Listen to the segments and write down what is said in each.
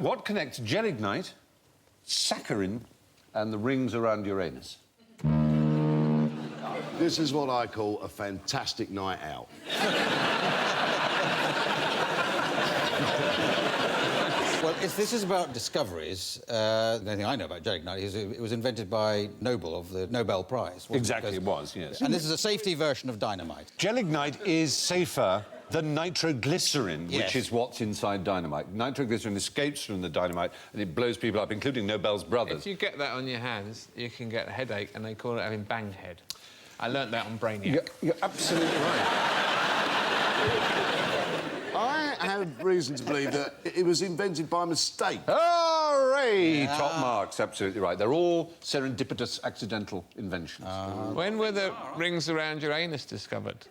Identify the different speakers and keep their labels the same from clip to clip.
Speaker 1: What connects gelignite, saccharin, and the rings around Uranus?
Speaker 2: This is what I call a fantastic night out.
Speaker 3: Well, if this is about discoveries, the only thing I know about gelignite is it was invented by Nobel of the Nobel Prize.
Speaker 1: Exactly, it was, yes.
Speaker 3: And this is a safety version of dynamite.
Speaker 1: Gelignite is safer than nitroglycerin,
Speaker 3: Yes.
Speaker 1: which is what's inside dynamite. Nitroglycerin escapes from the dynamite and it blows people up, including Nobel's brothers.
Speaker 4: If you get that on your hands, you can get a headache, and they call it having banged head. I learnt that on Brainiac.
Speaker 1: You're absolutely right.
Speaker 2: I have reason to believe that it was invented by mistake.
Speaker 1: Hooray! Top marks, absolutely right. They're all serendipitous, accidental inventions.
Speaker 4: When were the rings around Uranus discovered?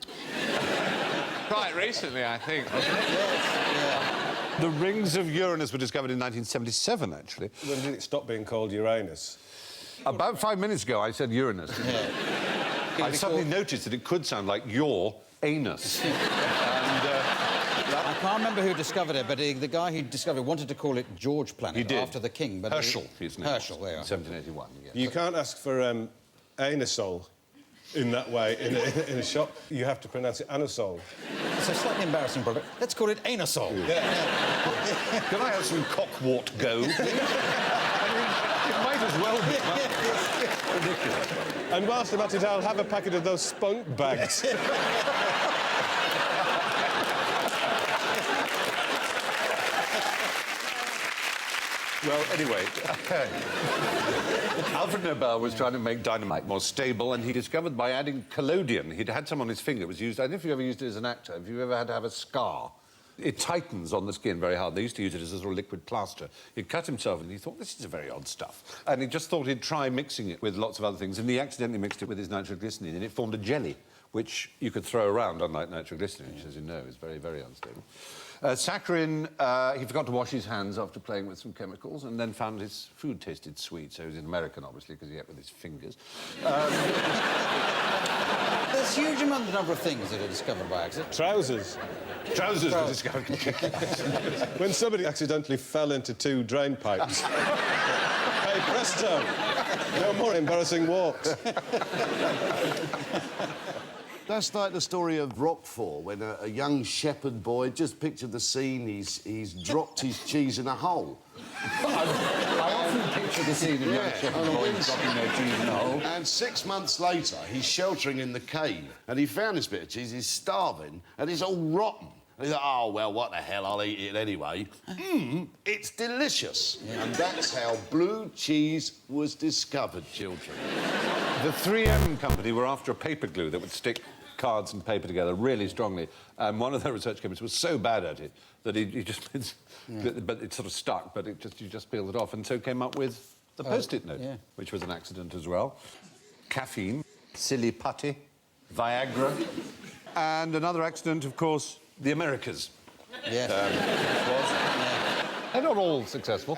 Speaker 4: Quite recently, I think.
Speaker 1: The rings of Uranus were discovered in 1977, actually.
Speaker 5: When did it stop being called Uranus?
Speaker 1: About 5 minutes ago, I said Uranus. I suddenly noticed that it could sound like your anus.
Speaker 3: I can't remember who discovered it, but the guy who discovered it wanted to call it George Planet
Speaker 1: He did.
Speaker 3: after the king. But
Speaker 1: Herschel, his name.
Speaker 3: Herschel, there you are.
Speaker 1: 1781, yes.
Speaker 5: You can't ask for anusol in that way in a shop. You have to pronounce it anusol.
Speaker 3: It's a slightly embarrassing product. Let's call it anusol.
Speaker 1: Can I have some cockwort go? I mean, it might as well be. Ridiculous.
Speaker 5: And whilst I'm at it, I'll have a packet of those spunk bags.
Speaker 1: Well, anyway, Alfred Nobel was trying to make dynamite more stable, and he discovered by adding collodion. He'd had some on his finger. It was used, I don't know if you ever used it as an actor, if you ever had to have a scar. It tightens on the skin very hard. They used to use it as a sort of liquid plaster. He'd cut himself and he thought, this is a very odd stuff. And he just thought he'd try mixing it with lots of other things, and he accidentally mixed it with his nitroglycerin, and it formed a jelly, which you could throw around, unlike nitroglycerin, which, as you know, is very, very unstable. Saccharin, he forgot to wash his hands after playing with some chemicals, and then found his food tasted sweet, so he was an American, obviously, because he ate with his fingers.
Speaker 3: There's a huge number of things that are discovered by accident.
Speaker 5: Trousers.
Speaker 1: Trousers were discovered.
Speaker 5: When somebody accidentally fell into 2 drain pipes. Hey, presto! No more embarrassing walks.
Speaker 2: That's like the story of Roquefort, when a young shepherd boy, just picture the scene, he's dropped his cheese in a hole.
Speaker 1: I often picture the scene of young shepherd boys dropping their cheese in a hole.
Speaker 2: And 6 months later, he's sheltering in the cave, and he found this bit of cheese, he's starving, and it's all rotten. And he thought, oh, well, what the hell, I'll eat it anyway. It's delicious. Yeah. And that's how blue cheese was discovered, children.
Speaker 1: The 3M company were after a paper glue that would stick cards and paper together really strongly, and one of their research chemists was so bad at it that he just... But it sort of stuck, but you just peeled it off, and so came up with the Post-it note, which was an accident as well. Caffeine, silly putty, Viagra, and another accident, of course, the Americas.
Speaker 3: Yes.
Speaker 1: They're not all successful.